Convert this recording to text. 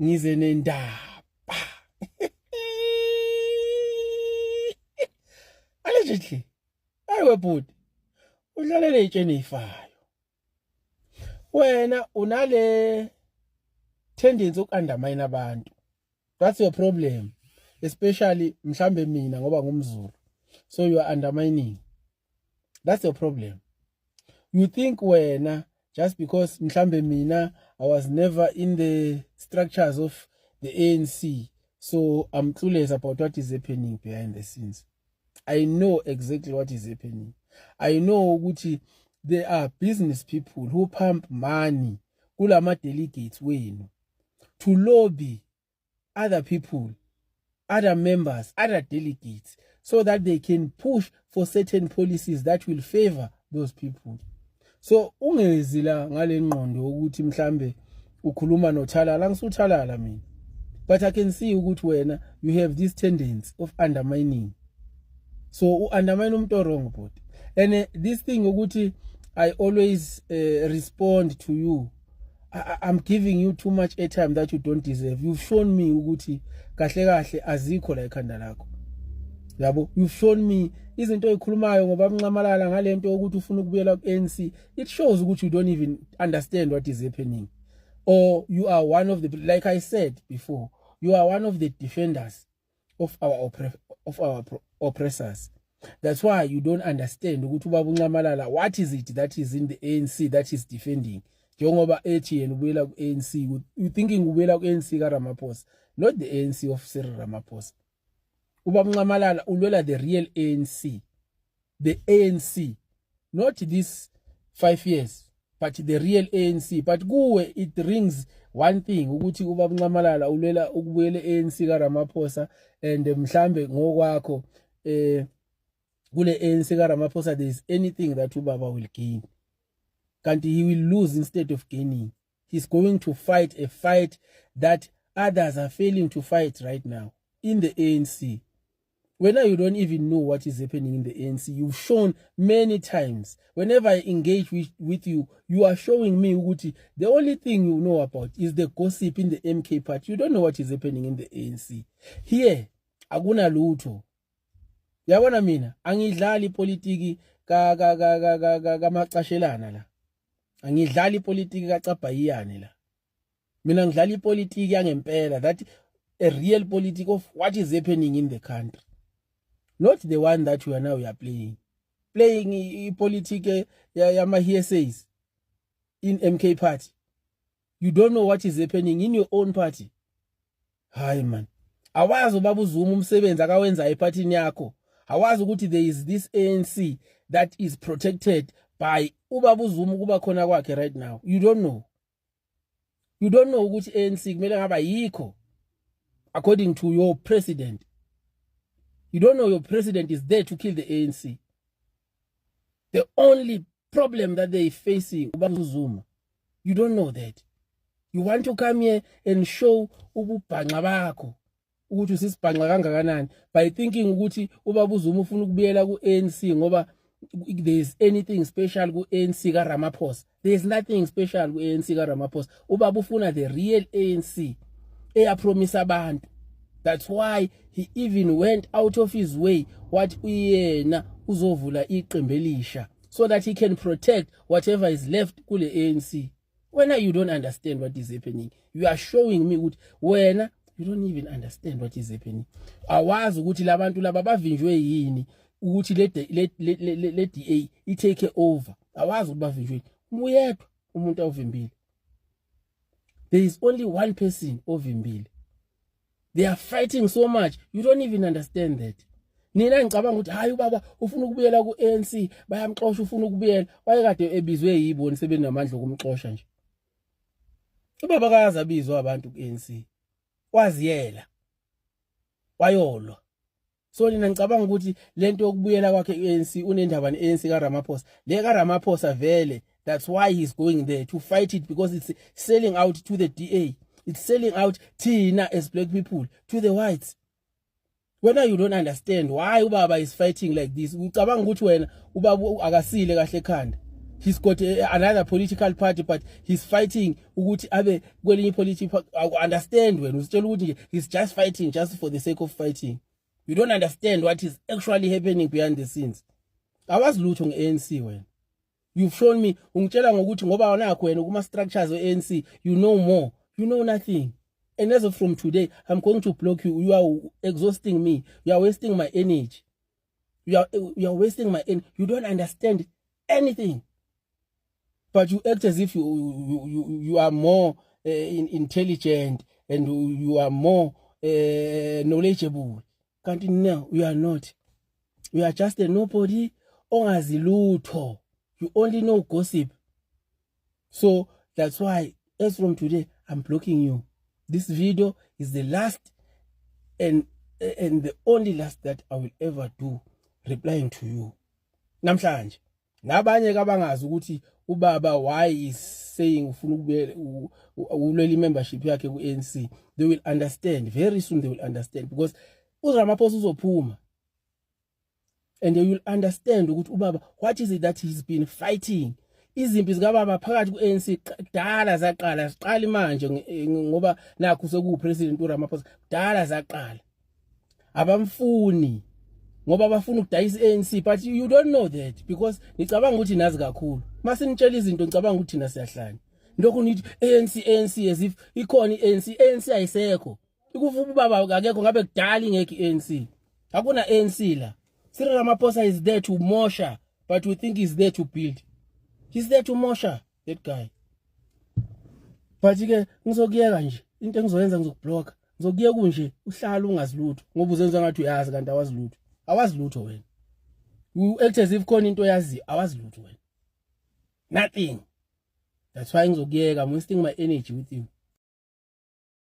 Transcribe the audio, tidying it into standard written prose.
Ngize nendaba. Allegedly. Ayiwe bhuti. Udlalele itsheni ezifayo. Wena unale tendency ukundamine abantu. That's your problem. Especially mhlambe mina ngoba ngumZulu. So you are undermining. That's your problem. You think wena just because mhlambe mina I was never in the structures of the ANC, so I'm clueless about what is happening behind the scenes. I know exactly what is happening. I know ukuthi there are business people who pump money kulama delegates wenu to lobby other people, other members, other delegates, so that they can push for certain policies that will favor those people. So ungezila ngale ngqondo ukuthi mhlambe ukhuluma noThalala, ngisuThalala mina, but I can see ukuthi wena you have this tendency of undermining. So undermine umuntu wrong but and this thing ukuthi I always respond to you. I'm giving you too much airtime that you don't deserve. You've shown me ukuthi kahle kahle azikho la ekhanda lakho. Yabo, you've shown me izinto ezikhulumayo ngoba mncamalala ngalento ukuthi ufuna ukubuyela ku-ANC. It shows ukuthi you don't even understand what is happening. Or you are one of the, like I said before, you are one of the defenders of our oppressors. That's why you don't understand ukuthi ubaba uNcamalala, what is it that is in the ANC that is defending. Njengoba ethi yena ubuyela ku-ANC, you thinking ubuyela ku-ANC kaRamaphosa, not the ANC of Cyril Ramaphosa. Ubaba uNcamalala ulwela the real ANC. The ANC. Not this 5 years, but the real ANC. But kuwe it rings one thing ukuthi ubaba uNcamalala ulwela ukubuyela ANC kaRamaphosa, and mhlambe ngokwakho kule ANC kaRamaphosa there is anything that ubaba will gain. Kanti he will lose instead of gaining. He's going to fight a fight that others are failing to fight right now in the ANC. Whenever you don't even know what is happening in the ANC, you've shown many times. Whenever I engage with you, you are showing me ukuthi the only thing you know about is the gossip in the MK party. You don't know what is happening in the ANC. Here, akuna lutho. Yabona mina, angidlali politiki kamacashelana la. Angidlali politiki kacabhayiyane la. Mina ngidlali politiki yangempela, that a real politics of what is happening in the country. Not the one that you are playing. Playing politics yama hearsays in MK party. You don't know what is happening in your own party. Hi man. Awazi ubaba uZuma umsebenzi akawenza epartini yakho. Awazi ukuthi there is this ANC that is protected by ubaba uZuma kuba khona kwakhe right now. You don't know. You don't know ukuthi ANC kumele ngaba yikho according to your president. You don't know your president is there to kill the ANC. The only problem that they facing, ubaba uZuma, you don't know that. You want to come here and show ububhanqa bakho ukuthi usisibhanqa kangakanani by thinking ukuthi ubaba uZuma ufuna ukubuyela ku-ANC ngoba there is anything special ku-ANC kaRamaphosa. There is nothing special ku-ANC kaRamaphosa. Ubaba ufuna the real ANC eyapromise abantu. That's why he even went out of his way what uyena uzovula iqembu elisha so that he can protect whatever is left kule ANC. When you don't understand what is happening, you are showing me ukuthi wena you don't even understand what is happening. Awazi ukuthi labantu laba bavinjwe yini ukuthi le DA I take over. Awazi ukuthi bavinjwe uyedwa umuntu ovimbile. There is only one person ovimbile. They are fighting so much. You don't even understand that. Nina ngicabanga ukuthi hayi ubaba ufuna ukubuyela ku-ANC, bayamxosha ufuna ukubuyela. Wayekade ebizwe yiboni sebenamandla okumxosha nje. Ubaba kaza abizwa abantu ku-ANC. Waziyela. Wayolwa. So nina ngicabanga ukuthi lento yokubuyela kwakhe ku-ANC unendaba ne-ANC kaRamaphosa. Le kaRamaphosa vele, that's why he's going there to fight it, because it's selling out to the DA. It's selling out Tina as black people to the whites. Whether you don't understand why ubaba is fighting like this, ucabanga ukuthi wena ubaba akasile kahle ekhanda. he's got another political party, but he's fighting ukuthi abe kwelinye political. I understand when usitshela ukuthi he's just fighting just for the sake of fighting. You don't understand what is actually happening behind the scenes. Awazi lutho nge-ANC wena. You've shown me ungitshela ngokuthi ngoba nakho wena kuma structures e-ANC you know more. You know nothing. And as of from today, I'm going to block you. You are exhausting me. You are wasting my energy. You are wasting my energy. You don't understand anything. But you act as if you are more intelligent and you are more knowledgeable. Can't you know? You are not. You are just a nobody. Ongazi lutho. You only know gossip. So that's why, as from today, I'm blocking you. This video is the last and the only last that I will ever do replying to you. Namhlanje nabanye kabangazi ukuthi ubaba why is saying ufuna ukubele membership yakhe ku ANC. They will understand very soon. They will understand because uRamaphosa uzophuma and they will understand ukuthi ubaba what is it that he's been fighting. Izimpi zikababa phakathi ku ANC dala zaqala siqala manje ngoba nakho seku president uRamaphosa dala zaqala abamfuni ngoba bafuna ukudayisa ANC, but you don't know that because ngicabanga ukuthi nazi kakhulu masinitshela izinto ngicabanga ukuthi thina siyahlanya lokho nithi ANC as if ikhona ANC ayisekho ikuvuka ubaba akekho ngabe kudala ingekho iANC akuna ANC la. Cyril Ramaphosa is there to mosha, but we think he's there to build. He's there to mosha, that guy. But ke ngizokuyeka nje into engizoyenza ngizokublock. Ngizokuyeka kunje uhlala ungazilutho ngoba uzenza ngathi uyazi kanti awazilutho. Awazilutho wena. You act as if khona into yazi awazilutho wena. Nothing. That's why ngizokuyeka. I'm wasting my energy with you.